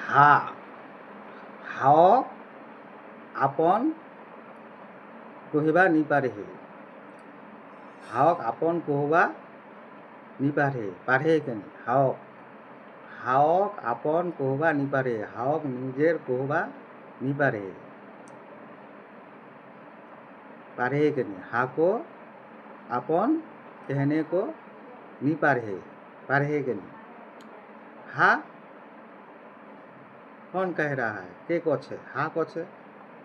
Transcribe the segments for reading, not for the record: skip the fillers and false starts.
হা হাওক আপন কহিবা নিপারেহি। হাওক আপন কহবা নিপারে পারে কেন হাওক হাওক আপন কহবা নিপারে হাওক নিজের কহবা নিপারে पारे केने हा को अपन कहने को नी पारे केने हा कौन कह रहा है के कछे हा कछे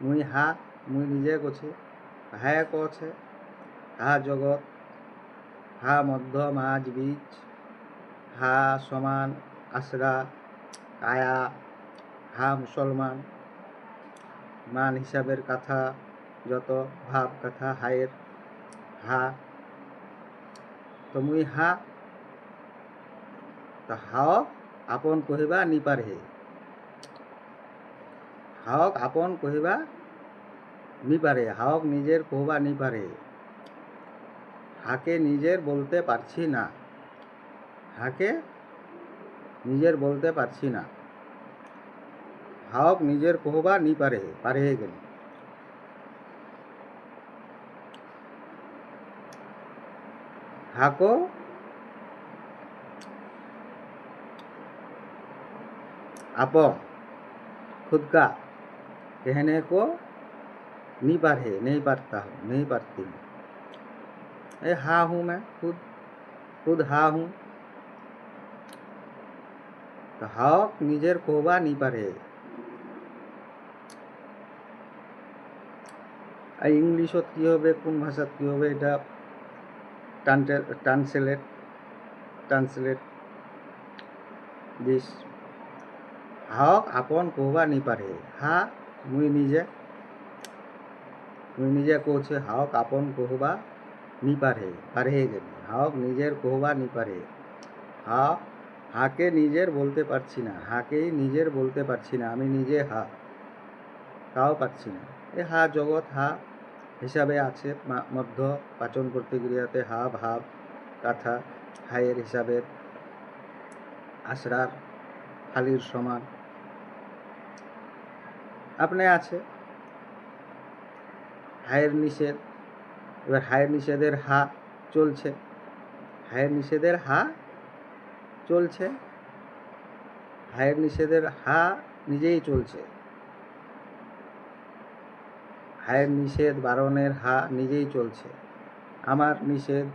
मुई हा मुई निजे कछे है कछे हा जगत हा मध्य माज बीच हा समान आसरा काया हा मुसलमान मान हिसाबेर कथा যত ভাব কথা হায়ের হা তো মুই হা তো হাওক আপন কহিবা নিপারে হাওক আপন কহিবা নিপারে হাওক নিজের কহবা নিপারে হাকে নিজের বলতে পারছি না হাকে নিজের বলতে পারছি না হাওক নিজের কহবা নিপারে পারে গেল हाको अपन खुद का कहने को नहीं पारता हूँ नहीं पारती हूँ हाँ हूँ मैं खुद हाँ हूँ तो हाक निजेर कहबा नहीं पारे इंग्लिशत कि होबे कोन भाषात कि होबे এটা ट्रांसलेट दिस हाक आपन कहबा नहीं पारे हा मुई निजे कहछे हाक आपन कहबा नहीं पारे गेल हाक निजेर कहबा नहीं पारे हा हाके निजेर बोलते पारछि ना हाकेई निजेर बोलते पारछि ना आमी निजे हा ताओ पारछि ना ए हा जगत हा हिसाबे आछे मध्य पाचन प्रतिक्रियाते हा भाव कथा हायेर हिसाबे आसरार खालिर समान अपने आछे हायेर निषेध एबार हायेर निषेधेर हा चलछे हायेर निषेधेर हा चलछे हायेर निषेधेर हा निजेई चलछे हायेर निषेध बारণের हा निजेई चलछे आमार निषेध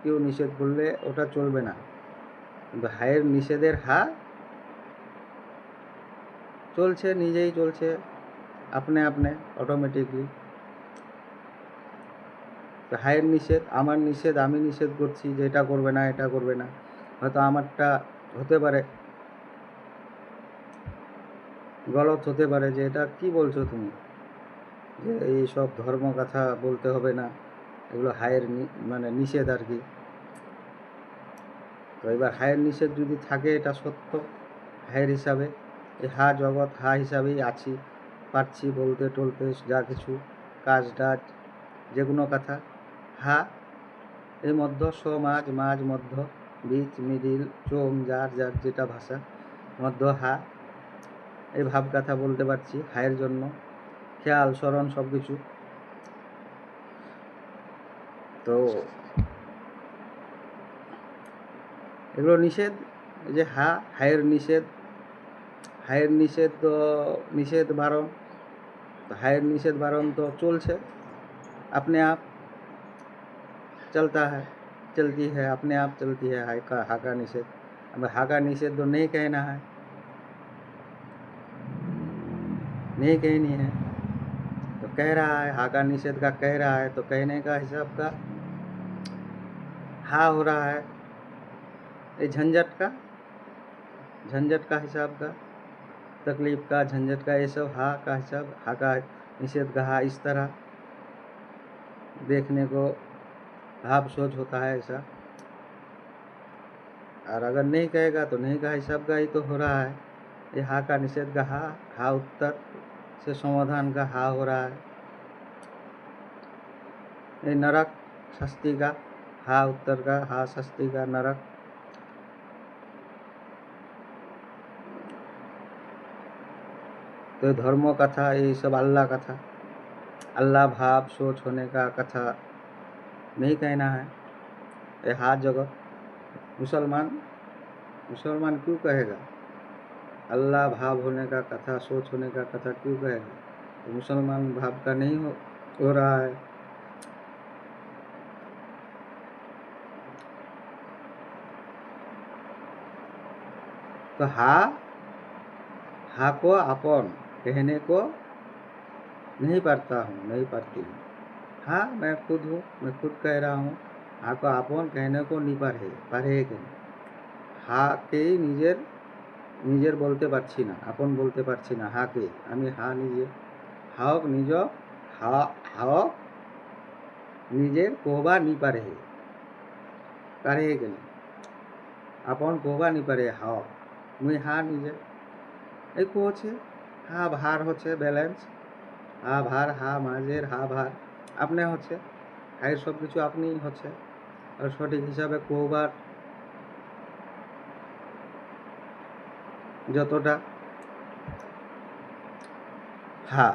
केउ निषेध करले ओटा चलबे ना किन्तु हायेर निषेधेर हा चलछे निजेई चलछे अपने अपने अटोमेटिकली तो हायेर निषेध आमार निषेध आमी निषेध करछि जे एटा करबे ना हयतो आमारटा होते पारे गलत होते पारे जे एटा कि बोलछो तुमि যে এই সব ধর্ম কথা বলতে হবে না এগুলো হায়ের মানে নিষেধ আর কি তো এবার হায়ের নিষেধ যদি থাকে এটা সত্য হায়ের হিসাবে এই হা জগৎ হা হিসাবেই আছি পারছি বলতে টলতে যা কিছু কাজ টাজ যে কোনো কথা হা এই মধ্য সমাজ মাঝ মধ্য বীচ মিডিল চোম যার যার যেটা ভাষা মধ্য হা এই ভাব কথা বলতে পারছি হায়ের জন্য খেয়াল স্মরণ সব কিছু তো এগুলো নিষেধ যে হা হায়ের নিষেধ তো নিষেধ বারণ तो हायर निषेध बारণ तो चलছে अपने आप चलता है चलती है अपने आप चलती है हा का निषेध अब हा का निषेध तो नहीं कहना है नहीं कहनी है तो कह रहा है हा का निषेध का कह रहा है तो कहने का हिसाब का हा हो रहा है ये झंझट का हिसाब का तकलीफ का झंझट का ये सब हा का हिसाब हा का निषेध का हा इस तरह देखने को भाव सोच होता है ऐसा और अगर नहीं कहेगा तो नहीं का हिसाब का ही तो हो रहा है ये हा का निषेध का हा उत्तर से समाधान का हा हो रहा है ये नरक शास्ति का हा उत्तर का हा शास्ति का नरक तो धर्म कथा ये सब अल्लाह कथा, अल्लाह भाव सोच होने का कथा नहीं कहना है। ये हा जगत मुसलमान क्यों कहेगा? अल्लाह भाव होने का कथा, सोच होने का कथा क्यों कहेगा? तो मुसलमान भाव का नहीं हो रहा है। तो हा को अपन कहने को नहीं पारता हूँ, नहीं पारती हूँ। हाँ मैं खुद हूँ, मैं खुद कह रहा हूँ। हा को अपन कहने को नहीं पारे কেন? হাকেই নিজের বলতে পারছি না, আপন বলতে পারছি না। হাকে আমি হা নিজে, হাওক নিজ, হাওক নিজের কোহবা নি পারে কেন? আপন কোহবা নি পারে হাওক, মুই হা নিজে। এই হচ্ছে হা ভার হচ্ছে ব্যালেন্স, হা ভার, হা মাঝের, হা ভার আপনি হচ্ছে, হায়ের সব কিছু আপনিই হচ্ছে। আর সঠিক হিসাবে কোহবার যতটা হা